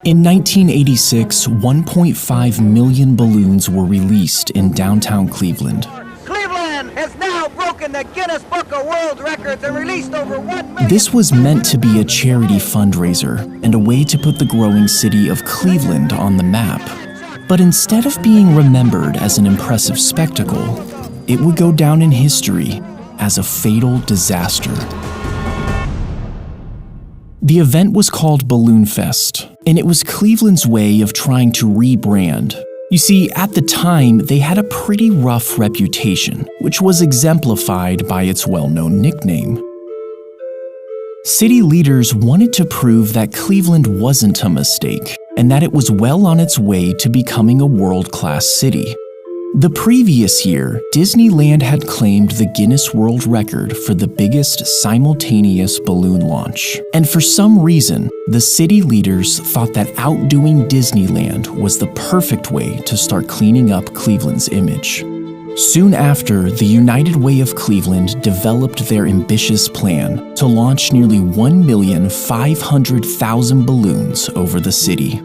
In 1986, 1.5 million balloons were released in downtown Cleveland. Cleveland has now broken the Guinness Book of World Records and released over 1 million. This was meant to be a charity fundraiser and a way to put the growing city of Cleveland on the map. But instead of being remembered as an impressive spectacle, it would go down in history as a fatal disaster. The event was called Balloonfest, and it was Cleveland's way of trying to rebrand. You see, at the time, they had a pretty rough reputation, which was exemplified by its well-known nickname. City leaders wanted to prove that Cleveland wasn't a mistake, and that it was well on its way to becoming a world-class city. The previous year, Disneyland had claimed the Guinness World Record for the biggest simultaneous balloon launch. And for some reason, the city leaders thought that outdoing Disneyland was the perfect way to start cleaning up Cleveland's image. Soon after, the United Way of Cleveland developed their ambitious plan to launch nearly 1,500,000 balloons over the city.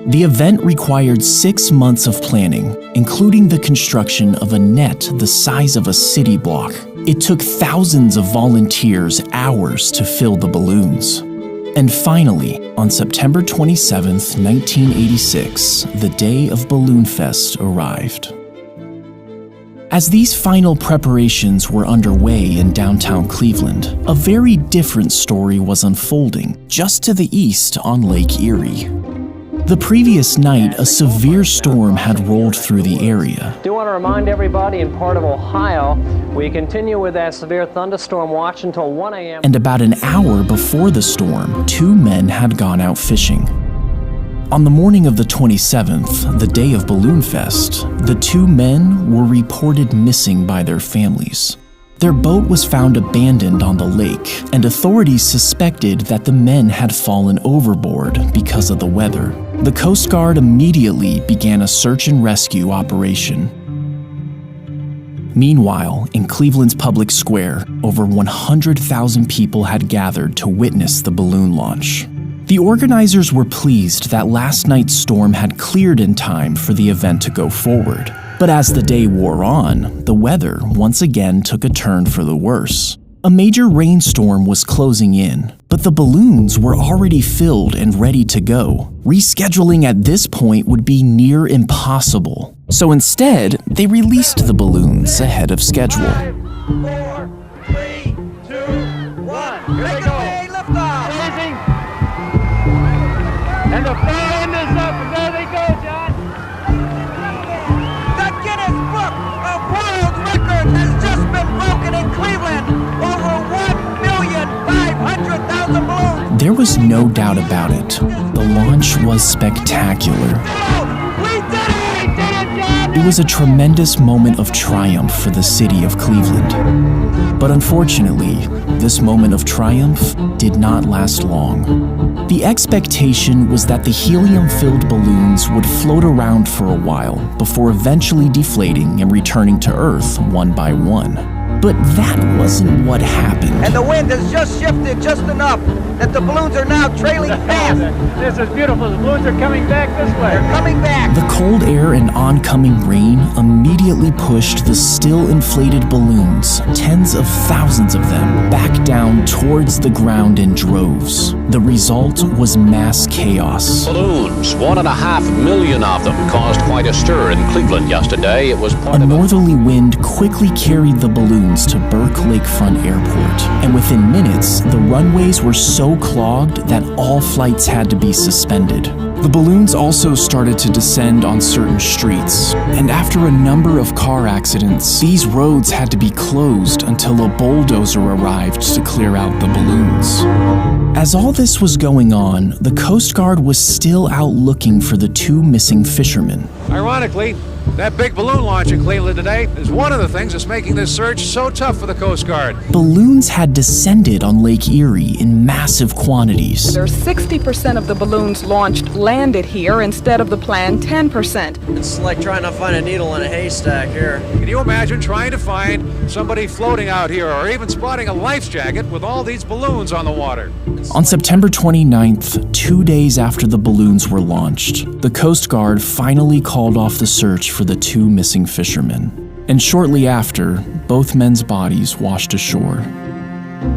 The event required 6 months of planning, including the construction of a net the size of a city block. It took thousands of volunteers hours to fill the balloons. And finally, on September 27, 1986, the day of Balloonfest arrived. As these final preparations were underway in downtown Cleveland, a very different story was unfolding just to the east on Lake Erie. The previous night, a severe storm had rolled through the area. I do want to remind everybody in part of Ohio, we continue with that severe thunderstorm watch until 1 a.m. And about an hour before the storm, 2 men had gone out fishing. On the morning of the 27th, the day of Balloonfest, the 2 men were reported missing by their families. Their boat was found abandoned on the lake, and authorities suspected that the men had fallen overboard because of the weather. The Coast Guard immediately began a search and rescue operation. Meanwhile, in Cleveland's public square, over 100,000 people had gathered to witness the balloon launch. The organizers were pleased that last night's storm had cleared in time for the event to go forward. But as the day wore on, the weather once again took a turn for the worse. A major rainstorm was closing in, but the balloons were already filled and ready to go. Rescheduling at this point would be near impossible. So instead, they released the balloons ahead of schedule. 5, 4, 3, 2, 1. Here we go. Lift off. Amazing. And the fan is up, and there they go, John. The Guinness Book of World Records has just been broken in Cleveland. Over 1,500,000 balloons. There was no doubt about it. The launch was spectacular. We did it! It was a tremendous moment of triumph for the city of Cleveland. But unfortunately, this moment of triumph did not last long. The expectation was that the helium-filled balloons would float around for a while before eventually deflating and returning to Earth one by one. But that wasn't what happened. And the wind has just shifted just enough that the balloons are now trailing fast. This is beautiful. The balloons are coming back this way. They're coming back. The cold air and oncoming rain immediately pushed the still inflated balloons, tens of thousands of them, back down towards the ground in droves. The result was mass chaos. Balloons, 1.5 million of them, caused quite a stir in Cleveland yesterday. It was A part of northerly wind quickly carried the balloons to Burke Lakefront Airport, and within minutes, the runways were so clogged that all flights had to be suspended. The balloons also started to descend on certain streets, and after a number of car accidents, these roads had to be closed until a bulldozer arrived to clear out the balloons. As all this was going on, the Coast Guard was still out looking for the 2 missing fishermen. Ironically, That big balloon launch in Cleveland today is one of the things that's making this search so tough for the Coast Guard. Balloons had descended on Lake Erie in massive quantities. There's 60% of the balloons launched landed here instead of the planned 10%. It's like trying to find a needle in a haystack here. Can you imagine trying to find somebody floating out here or even spotting a life jacket with all these balloons on the water? On September 29th, 2 days after the balloons were launched, the Coast Guard finally called off the search for the 2 missing fishermen. And shortly after, both men's bodies washed ashore.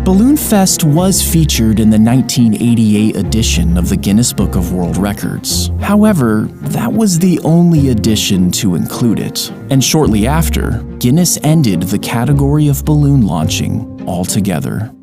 Balloonfest was featured in the 1988 edition of the Guinness Book of World Records. However, that was the only edition to include it. And shortly after, Guinness ended the category of balloon launching altogether.